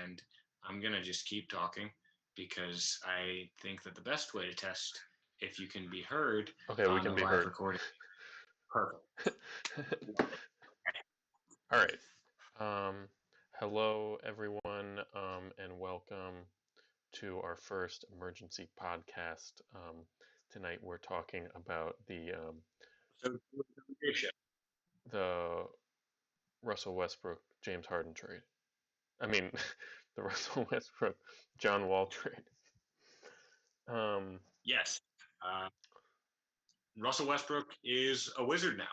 and I'm going to just keep talking because I think that the best way to test if you can be heard Okay, we on the can be live heard. recording. Perfect. All right. Um, Hello, everyone, and welcome to our first emergency podcast. Tonight, we're talking about So, the Russell Westbrook James Harden trade. I mean, the Russell Westbrook John Wall trade. Um, yes, uh, Russell Westbrook is a wizard now.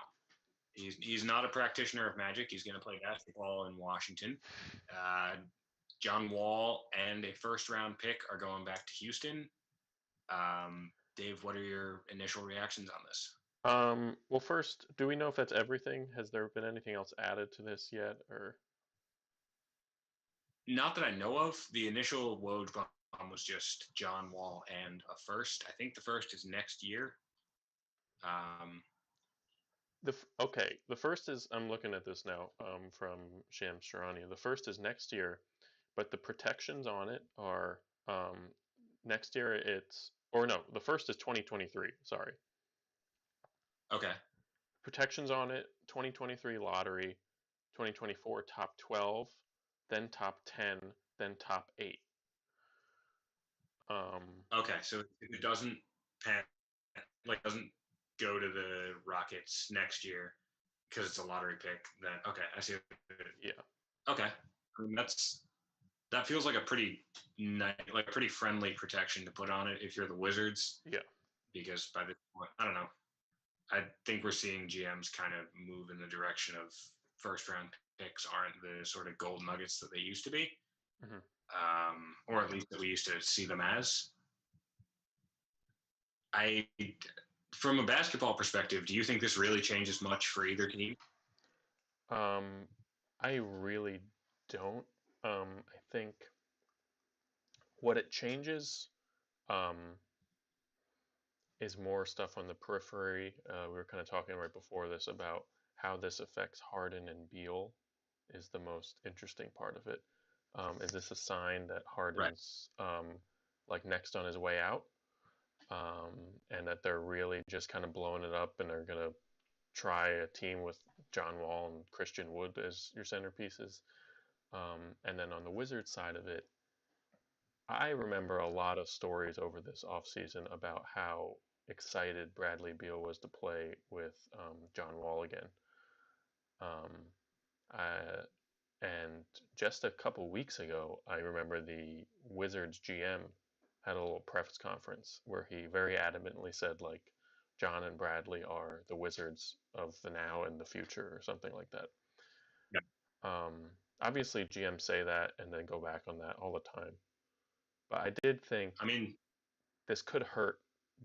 He's not a practitioner of magic. He's going to play basketball in Washington. Uh, John Wall and a first round pick are going back to Houston. Dave, what are your initial reactions on this? well, first, do we know if that's everything? Has there been anything else added to this yet, or? Not that I know of. The initial Woj bomb was just John Wall and a first. I think the first is next year. Um, The first is I'm looking at this now from Shams Charania. The first is next year, but the protections on it are next year. It's or no, the first is 2023. Sorry, okay. protections on it: 2023 lottery, 2024 top 12, then top 10, then top 8. Um, Okay. So if it doesn't pan, like doesn't go to the Rockets next year because it's a lottery pick, then okay, I see. yeah, Okay. I mean, that feels like a pretty like a pretty friendly protection to put on it if you're the Wizards, yeah, because by this point, I don't know. I think we're seeing GMs kind of move in the direction of first round picks aren't the sort of gold nuggets that they used to be, hmm or at least that we used to see them as. I, from a basketball perspective, do you think this really changes much for either team? um, I really don't. I think what it changes. Um, is more stuff on the periphery. We were kind of talking right before this about how this affects Harden and Beal is the most interesting part of it. Is this a sign that Right. Harden's like next on his way out, and that they're really just kind of blowing it up and they're gonna try a team with John Wall and Christian Wood as your centerpieces? And then on the Wizards side of it, I remember a lot of stories over this offseason about how excited Bradley Beal was to play with John Wall again. Um, I, and just a couple weeks ago, I remember the Wizards GM had a little press conference where he very adamantly said, like, John and Bradley are the Wizards of the now and the future, or something like that. Yeah. Obviously, GMs say that and then go back on that all the time. But I did think I mean, this could hurt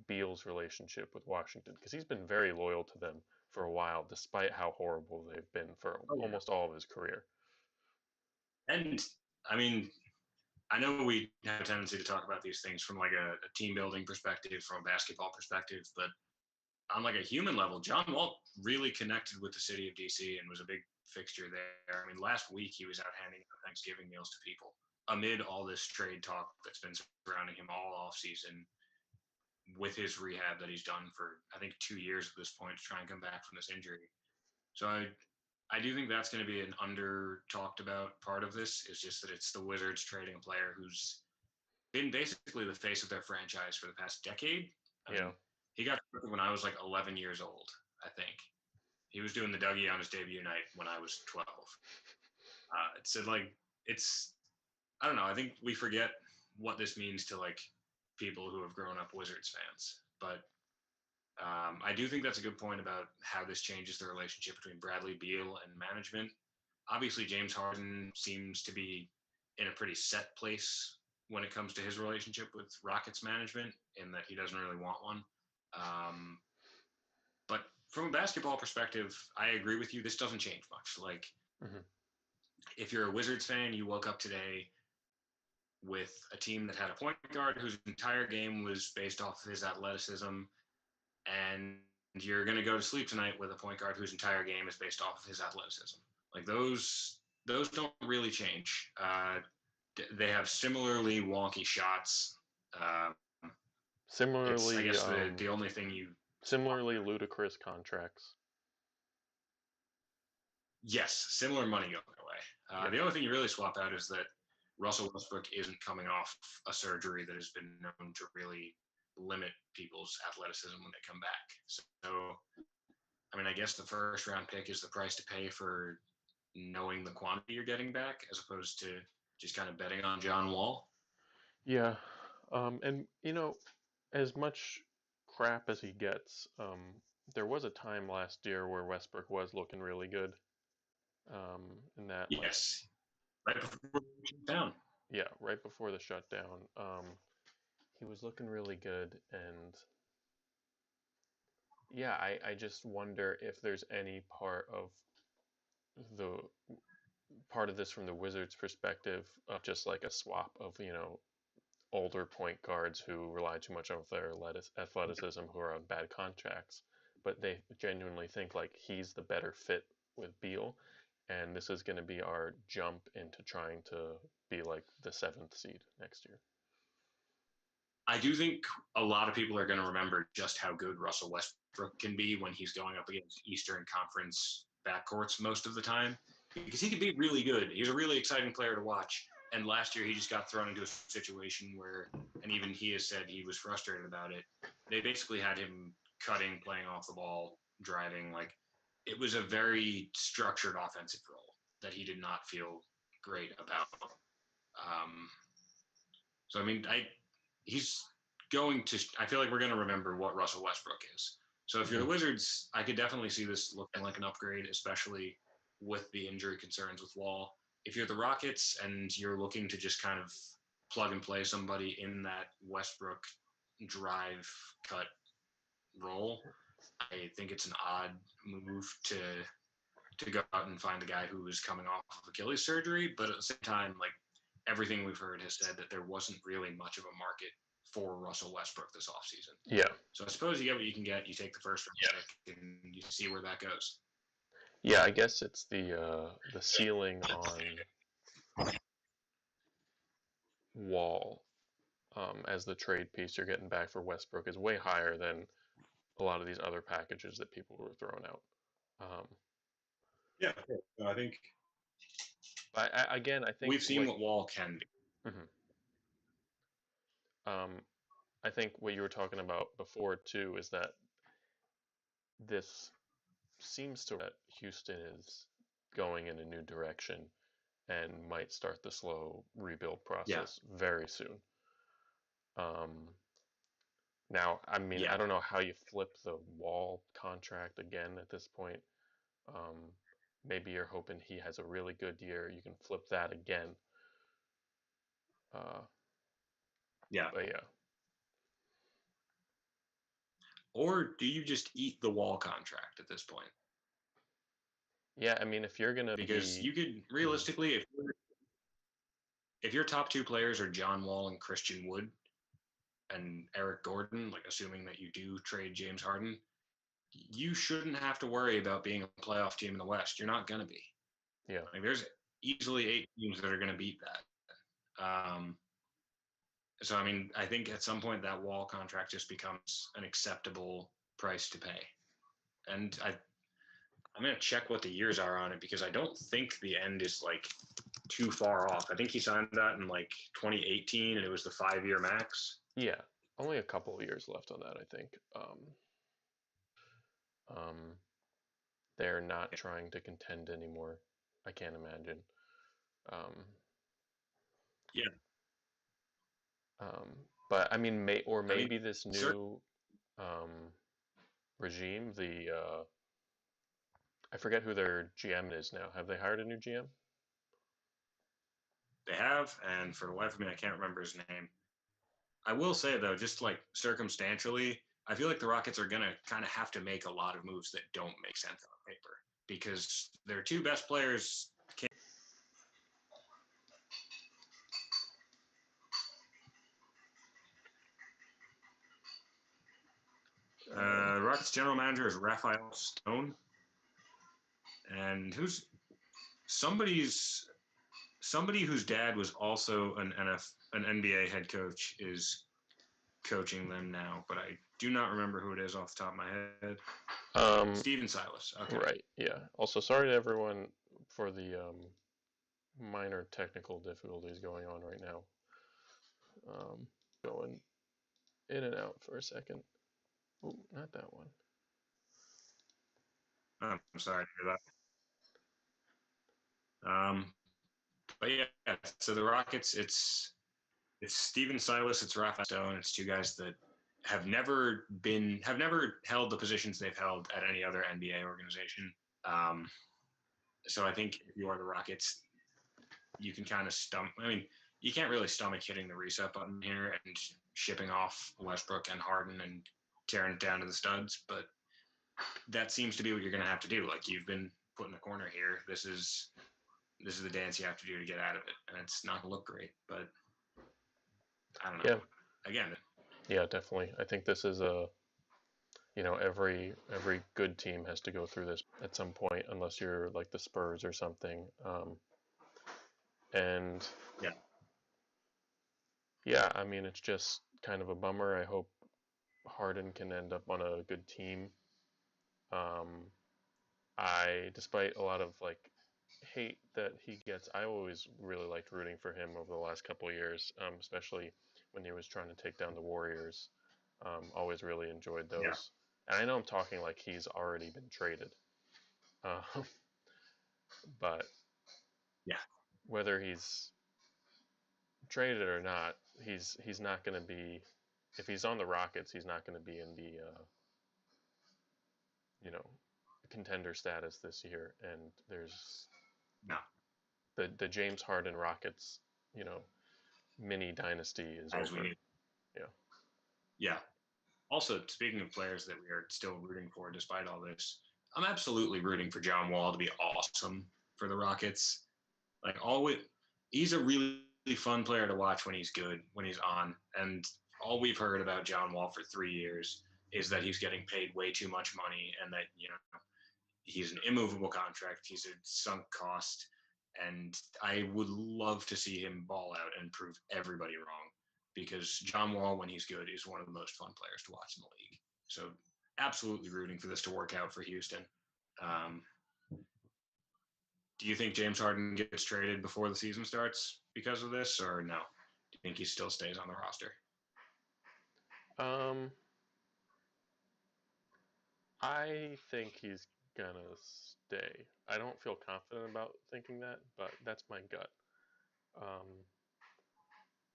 Beal's relationship with Washington because he's been very loyal to them for a while, despite how horrible they've been for oh yeah. almost all of his career. And I mean, I know we have a tendency to talk about these things from like a team building perspective, from a basketball perspective, but on like a human level, John Wall really connected with the city of DC and was a big fixture there. I mean, last week he was out handing out Thanksgiving meals to people amid all this trade talk that's been surrounding him all off season with his rehab that he's done for I think 2 years at this point to try and come back from this injury. So I do think that's going to be an under talked about part of this. Is just that it's the Wizards trading a player who's been basically the face of their franchise for the past decade. I Yeah. mean, he got when I was like 11 years old, I think. He was doing the Dougie on his debut night when I was 12. So like it's I don't know. I think we forget what this means to like people who have grown up Wizards fans. But I do think that's a good point about how this changes the relationship between Bradley Beal and management. Obviously, James Harden seems to be in a pretty set place when it comes to his relationship with Rockets management, in that he doesn't really want one. Um, but from a basketball perspective, I agree with you. This doesn't change much. Like, hmm if you're a Wizards fan, you woke up today with a team that had a point guard whose entire game was based off of his athleticism, and you're going to go to sleep tonight with a point guard whose entire game is based off of his athleticism. Like those don't really change. they have similarly wonky shots. Uh, it's I Similarly, guess the only thing you similarly ludicrous contracts. yes, similar money going away. Yeah. The only thing you really swap out is that Russell Westbrook isn't coming off a surgery that has been known to really limit people's athleticism when they come back. So, I mean, I guess the first round pick is the price to pay for knowing the quantity you're getting back, as opposed to just kind of betting on John Wall. Yeah. And as much crap as he gets, there was a time last year where Westbrook was looking really good. In that, like, Yes, right before down. yeah, right before the shutdown, he was looking really good. And yeah, I just wonder if there's any the part of this from the Wizards' perspective of just like a swap of, older point guards who rely too much on their athleticism, who are on bad contracts, but they genuinely think like he's the better fit with Beal, and this is going to be our jump into trying to be like the seventh seed next year. I do think a lot of people are going to remember just how good Russell Westbrook can be when he's going up against Eastern Conference backcourts most of the time, because he can be really good. He's a really exciting player to watch. And last year, he just got thrown into a situation where, and even he has said he was frustrated about it. They basically had him cutting, playing off the ball, driving. Like, it was a very structured offensive role that he did not feel great about. So I mean, he's going to. I feel like we're going to remember what Russell Westbrook is. So if you're the Wizards, I could definitely see this looking like an upgrade, especially with the injury concerns with Wall. If you're the Rockets and you're looking to just kind of plug and play somebody in that Westbrook drive cut role, I think it's an odd move to go out and find the guy who is coming off of Achilles surgery, but at the same time, like everything we've heard has said that there wasn't really much of a market for Russell Westbrook this offseason. Yeah. So I suppose you get what you can get. You take the first round pick and you see where that goes. Yeah, I guess it's the ceiling on Wall, as the trade piece you're getting back for Westbrook is way higher than a lot of these other packages that people were throwing out. Um, Yeah, so I think. But again, I think We've seen what Wall can do. Mhm. I think what you were talking about before too is that this seems to that Houston is going in a new direction and might start the slow rebuild process very soon. Now, I mean, I don't know how you flip the Wall contract again at this point. Maybe you're hoping he has a really good year. You can flip that again. But yeah. Or do you just eat the Wall contract at this point? Yeah, I mean, if you're gonna because you could realistically, if your top two players are John Wall and Christian Wood and Eric Gordon, like assuming that you do trade James Harden, you shouldn't have to worry about being a playoff team in the West. You're not going to be. Yeah. Like there's easily 8 teams that are going to beat that. So I mean, I think at some point that Wall contract just becomes an acceptable price to pay. And I'm going to check what the years are on it because I don't think the end is like too far off. I think he signed that in like 2018 and it was the 5-year max. Yeah, only a couple of years left on that, I think. They're not trying to contend anymore. I can't imagine. Yeah. But I mean, maybe this new regime, I forget who their GM is now. Have they hired a new GM? They have, and for the life of me, I can't remember his name. I will say though, just like circumstantially, I feel like the Rockets are gonna kind of have to make a lot of moves that don't make sense on paper because their two best players can't. Rockets general manager is Raphael Stone, and who's somebody's somebody whose dad was also an NBA head coach is coaching them now, but I do not remember who it is off the top of my head. Steven Silas. Okay. Right. Yeah. Also, sorry to everyone for the minor technical difficulties going on right now. Going in and out for a second. Oh, not that one. I'm sorry to hear that. But yeah, so the Rockets, it's Steven Silas, it's Rafael Stone, it's two guys that have never held the positions they've held at any other NBA organization. So I think if you are the Rockets, you can kind of stomach. I mean, you can't really stomach hitting the reset button here and shipping off Westbrook and Harden and tearing it down to the studs, but that seems to be what you're going to have to do. Like you've been put in a corner here. This is the dance you have to do to get out of it, and it's not going to look great. But I don't know. Yeah. Again. Yeah, definitely. I think this is every good team has to go through this at some point, unless you're like the Spurs or something. And yeah, I mean, it's just kind of a bummer. I hope Harden can end up on a good team. Despite a lot of like hate that he gets, I always really liked rooting for him over the last couple of years, especially when he was trying to take down the Warriors. Always really enjoyed those. Yeah. And I know I'm talking like he's already been traded, but yeah, whether he's traded or not, he's not going to be. If he's on the Rockets, he's not going to be in the contender status this year. And there's no. The James Harden Rockets, mini dynasty is as over. We need. Yeah. Yeah. Also, speaking of players that we are still rooting for despite all this, I'm absolutely rooting for John Wall to be awesome for the Rockets. Like he's a really fun player to watch when he's good, when he's on. And all we've heard about John Wall for 3 years is that he's getting paid way too much money and that, he's an immovable contract. He's a sunk cost. And I would love to see him ball out and prove everybody wrong because John Wall, when he's good, is one of the most fun players to watch in the league. So absolutely rooting for this to work out for Houston. Do you think James Harden gets traded before the season starts because of this, or no? Do you think he still stays on the roster? I think he's gonna stay. I don't feel confident about thinking that, but that's my gut.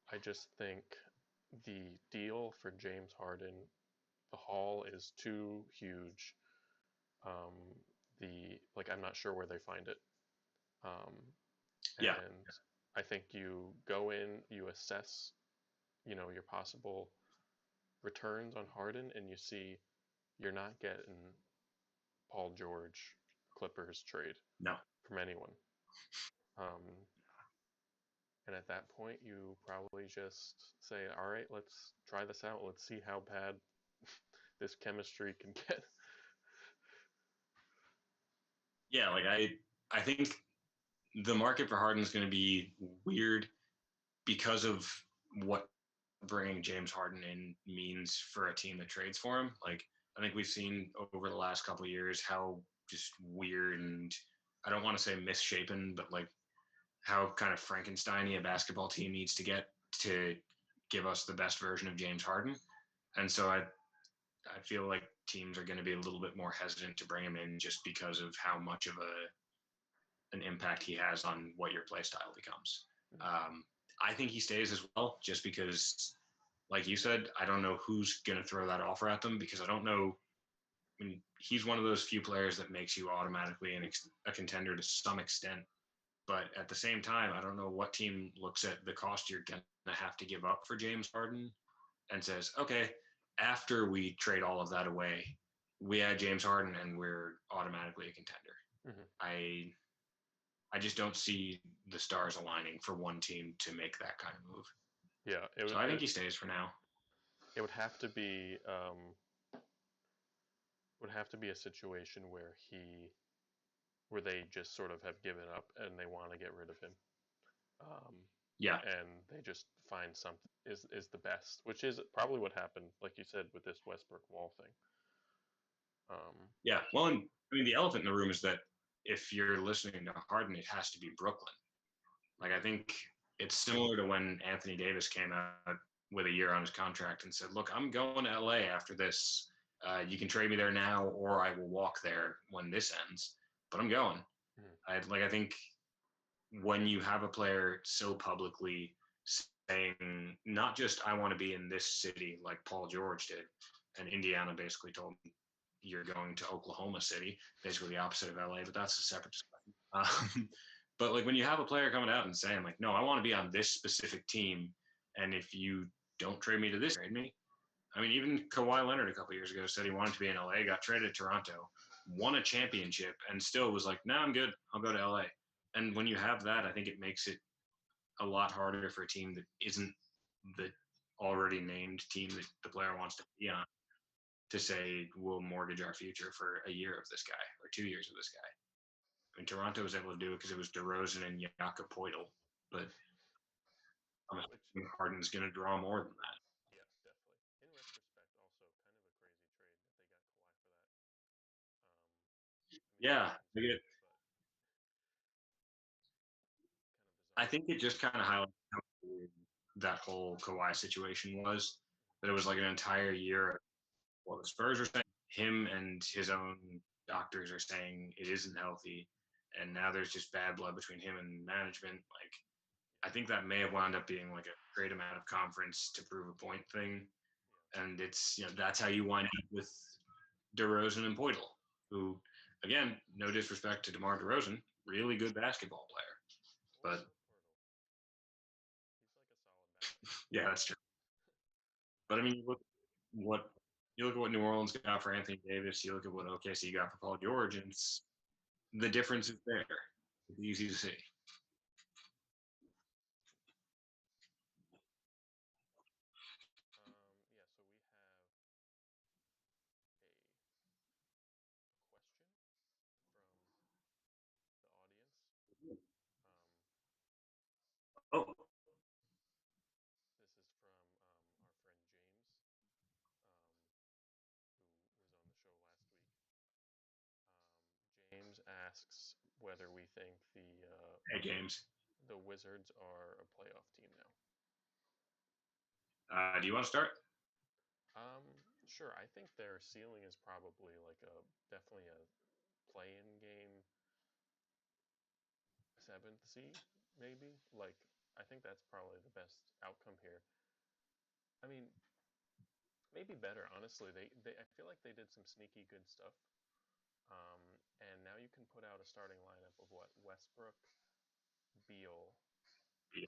I just think the deal for James Harden, the haul is too huge. I'm not sure where they find it. Yeah. And I think you go in, you assess, your possible returns on Harden, and you see you're not getting Paul George Clippers trade from anyone. And at that point, you probably just say, all right, let's try this out. Let's see how bad this chemistry can get. Yeah, like I think the market for Harden is going to be weird because of what bringing James Harden in means for a team that trades for him. Like I think we've seen over the last couple of years how just weird and I don't want to say misshapen, but like how kind of Frankenstein-y a basketball team needs to get to give us the best version of James Harden. And so I feel like teams are going to be a little bit more hesitant to bring him in just because of how much of an impact he has on what your play style becomes. I think he stays as well, just because, like you said, I don't know who's going to throw that offer at them because I don't know. I mean, he's one of those few players that makes you automatically a contender to some extent. But at the same time, I don't know what team looks at the cost you're going to have to give up for James Harden and says, okay, after we trade all of that away, we add James Harden and we're automatically a contender. Mm-hmm. I just don't see the stars aligning for one team to make that kind of move. Yeah, I think he stays for now. It would have to be a situation where they just sort of have given up and they want to get rid of him. Yeah. and they just find something is the best, which is probably what happened, like you said, with this Westbrook-Wall thing. Yeah. Well, and I mean, the elephant in the room is that if you're listening to Harden, it has to be Brooklyn. Like, I think it's similar to when Anthony Davis came out with a year on his contract and said, "Look, I'm going to LA after this. You can trade me there now, or I will walk there when this ends. But I'm going." I think when you have a player so publicly saying not just "I want to be in this city" like Paul George did, and Indiana basically told him you're going to Oklahoma City, basically the opposite of LA, but that's a separate discussion. But like when you have a player coming out and saying like, "No, I want to be on this specific team, and if you don't trade me to this, trade me." I mean, even Kawhi Leonard a couple years ago said he wanted to be in LA, got traded to Toronto, won a championship, and still was like, "No, I'm good. I'll go to LA." And when you have that, I think it makes it a lot harder for a team that isn't the already named team that the player wants to be on to say we'll mortgage our future for a year of this guy or 2 years of this guy. I mean, Toronto was able to do it because it was DeRozan and Jakob Poeltl, but I'm assuming Harden's going to draw more than that. Yeah, definitely. In retrospect, also kind of a crazy trade that they got Kawhi for that. I mean, Yeah, Harden's great, but I kind of think bizarre. it just kind of highlights how weird that whole Kawhi situation was. That it was like an entire year of what the Spurs are saying, him and his own doctors are saying it isn't healthy, and now there's just bad blood between him and management. Like, I think that may have wound up being like a great amount of conference to prove a point thing, and it's that's how you wind up with DeRozan and Poeltl, who, again, no disrespect to DeMar DeRozan, really good basketball player, Or but Portal. He's like a solid basketball yeah, player. that's true. But I mean, what you look at what New Orleans got for Anthony Davis, you look at what OKC got for Paul George, and the difference is there. It's easy to see. Yeah, so we have a question from the audience. Um, Oh, this is from our friend James, who was on the show last week. James asks whether we think hey James, the Wizards are a playoff team now. do you want to start? Um, sure. I think their ceiling is probably like a definitely a play-in game, seventh seed, maybe. Like I think that's probably the best outcome here. I mean, maybe better, honestly. They I feel like they did some sneaky good stuff. Um, and now you can put out a starting lineup of what Westbrook, Beal, Yeah.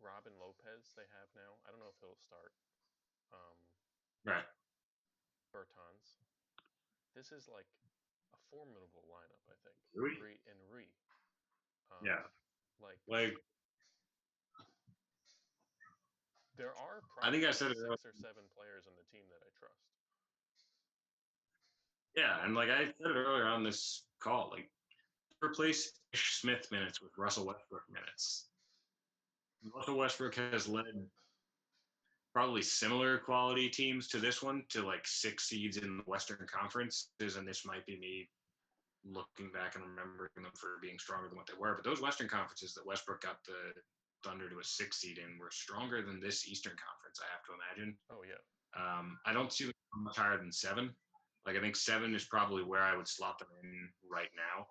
Robin Lopez. They have now. I don't know if he'll start. Um, Right. Bertans. This is like a formidable lineup, I think. Really? Ree. Um, Yeah. like Like there are I think probably I like said it earlier. 6 or 7 players on the team that I trust. Yeah, and like I said it earlier on this call, like replace Ish Smith minutes with Russell Westbrook minutes. Russell Westbrook has led probably similar quality teams to this one to like 6 seeds in the Western Conference, and this might be me looking back and remembering them for being stronger than what they were. But those Western conferences that Westbrook got the Thunder to a 6 seed in were stronger than this Eastern Conference, I have to imagine. Oh yeah. I don't see them much higher than 7. Like I think 7 is probably where I would slot them in right now.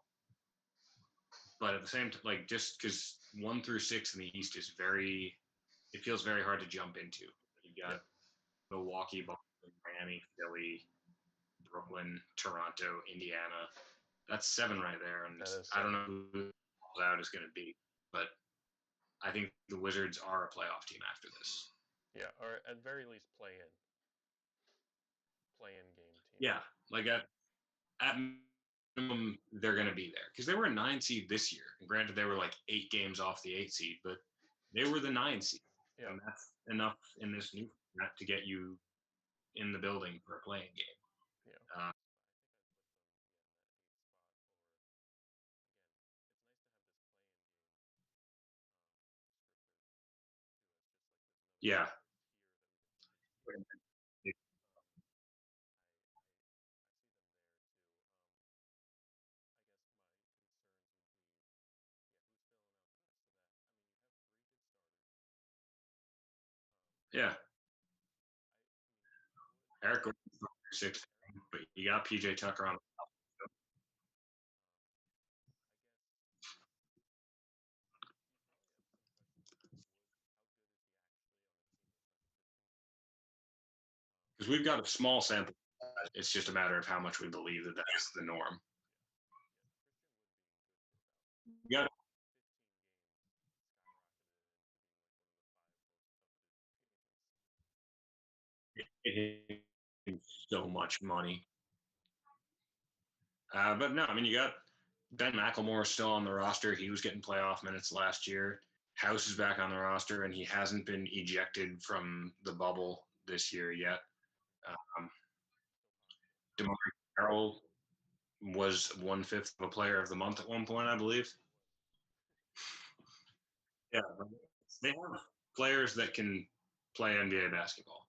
But at the same time, like just because 1 through 6 in the East is it feels very hard to jump into. You Yeah. got Milwaukee, Boston, Miami, Philly, Brooklyn, Toronto, Indiana. That's 7 right there, and That is I don't 7. know who out is going to be, but I think the Wizards are a playoff team after this. Yeah, or at very least play in game team. Yeah, like at minimum they're going to be there because they were a 9 seed this year. And granted, they were like 8 games off the 8 seed, but they were the 9 seed, Yeah. and that's enough in this new format to get you in the building for a playing game. Yeah. Uh, Yeah. Yeah. Eric Gordon's 6, but you got PJ Tucker on. Because we've got a small sample. It's just a matter of how much we believe that that's the norm. You got so much money. But no, I mean, you got Ben McLemore still on the roster. He was getting playoff minutes last year. House is back on the roster, and he hasn't been ejected from the bubble this year yet. Um, DeMar Carroll was 1/5 of a player of the month at one point, I believe. Yeah, they have players that can play NBA basketball.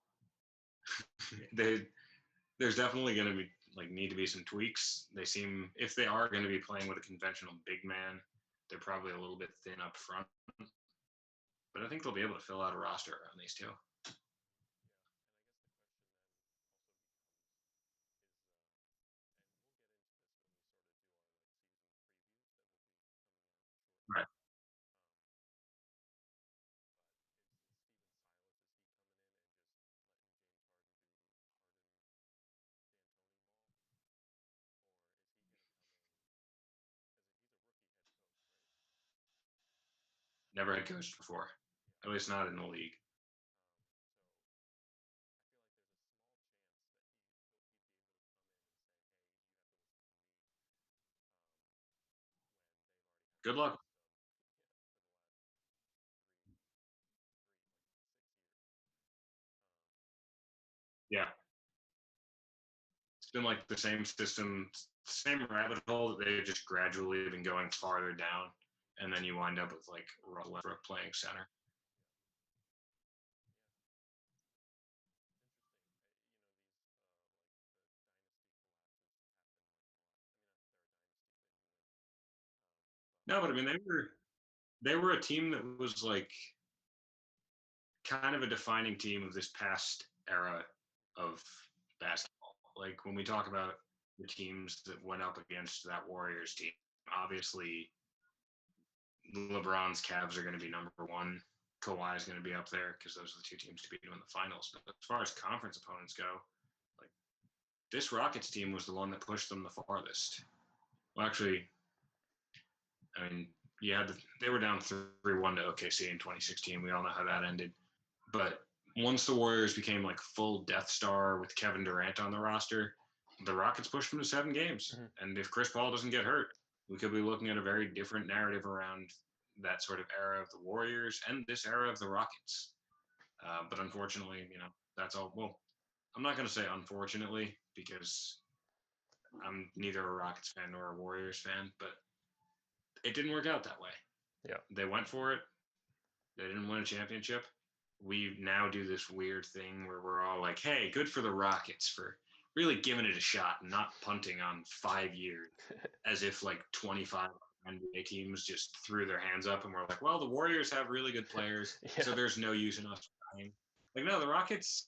they there's definitely going to be like need to be some tweaks. They seem if they are going to be playing with a conventional big man, they're probably a little bit thin up front. But I think they'll be able to fill out a roster around these two. Right. Never had coached before, at least not in the league. Good luck. Yeah, it's been like the same system, same rabbit hole that they've just gradually been going farther down, and then you wind up with like Russell Westbrook playing center. No, but I mean they were a team that was like kind of a defining team of this past era of basketball. Like when we talk about the teams that went up against that Warriors team, obviously LeBron's Cavs are going to be number one. Kawhi is going to be up there because those are the two teams to beat him in the finals. But as far as conference opponents go, like this Rockets team was the one that pushed them the farthest. Well, actually, I mean, they were down 3-1 to OKC in 2016. We all know how that ended. But once the Warriors became like full Death Star with Kevin Durant on the roster, the Rockets pushed them to 7 games. Mm-hmm. And if Chris Paul doesn't get hurt, we could be looking at a very different narrative around that sort of era of the Warriors and this era of the Rockets. But unfortunately, that's all. Well, I'm not going to say unfortunately because I'm neither a Rockets fan nor a Warriors fan, but it didn't work out that way. Yeah. They went for it. They didn't win a championship. We now do this weird thing where we're all like, hey, good for the Rockets for really giving it a shot and not punting on 5 years as if like 25 NBA teams just threw their hands up and were like, well, the Warriors have really good players, so there's no use in us trying. Like, no, the Rockets,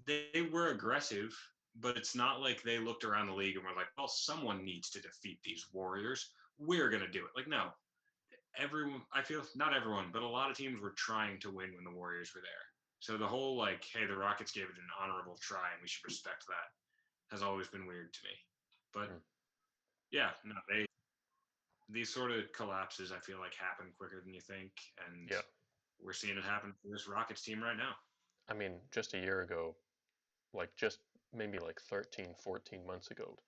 they were aggressive, but it's not like they looked around the league and were like, well, someone needs to defeat these Warriors. We're going to do it. Like, no, everyone, I feel not everyone, but a lot of teams were trying to win when the Warriors were there. So the whole like, hey, the Rockets gave it an honorable try and we should respect that has always been weird to me. But yeah, no, these sort of collapses I feel like happen quicker than you think, and we're seeing it happen for this Rockets team right now. I mean, just a year ago, like just maybe like 13, 14 months ago,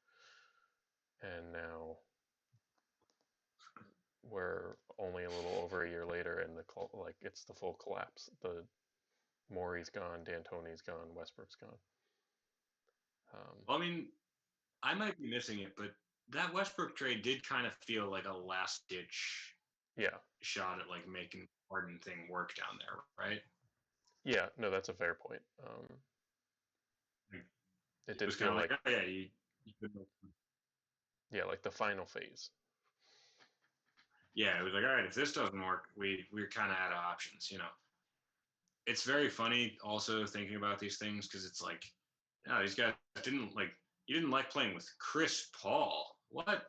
and now we're only a little over a year later, and it's the full collapse. The Morey's gone, D'Antoni's gone, Westbrook's gone. Well, I mean, I might be missing it, but that Westbrook trade did kind of feel like a last-ditch shot at like making the Harden thing work down there, right? Yeah, no, that's a fair point. Like, It it did was kind feel of like, like, oh yeah, you couldn't. yeah, like the final phase. Yeah, it was like, all right, if this doesn't work, we're kind of out of options. It's very funny also thinking about these things because it's like, no, these guys didn't like. You didn't like playing with Chris Paul. What?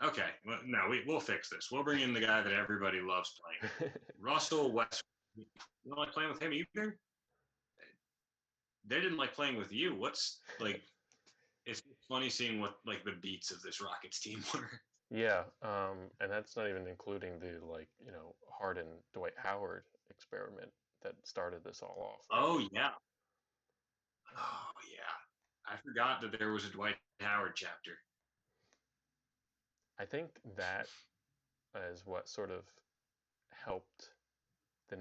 Okay, well, no, we'll fix this. We'll bring in the guy that everybody loves playing with, Russell Westbrook. You don't like playing with him either. They didn't like playing with you. What's like? It's funny seeing what like the beats of this Rockets team were. Yeah, and that's not even including the like, Harden Dwight Howard experiment that started this all off. Like, Oh yeah, oh yeah. I forgot that there was a Dwight Howard chapter. I think that is what sort of helped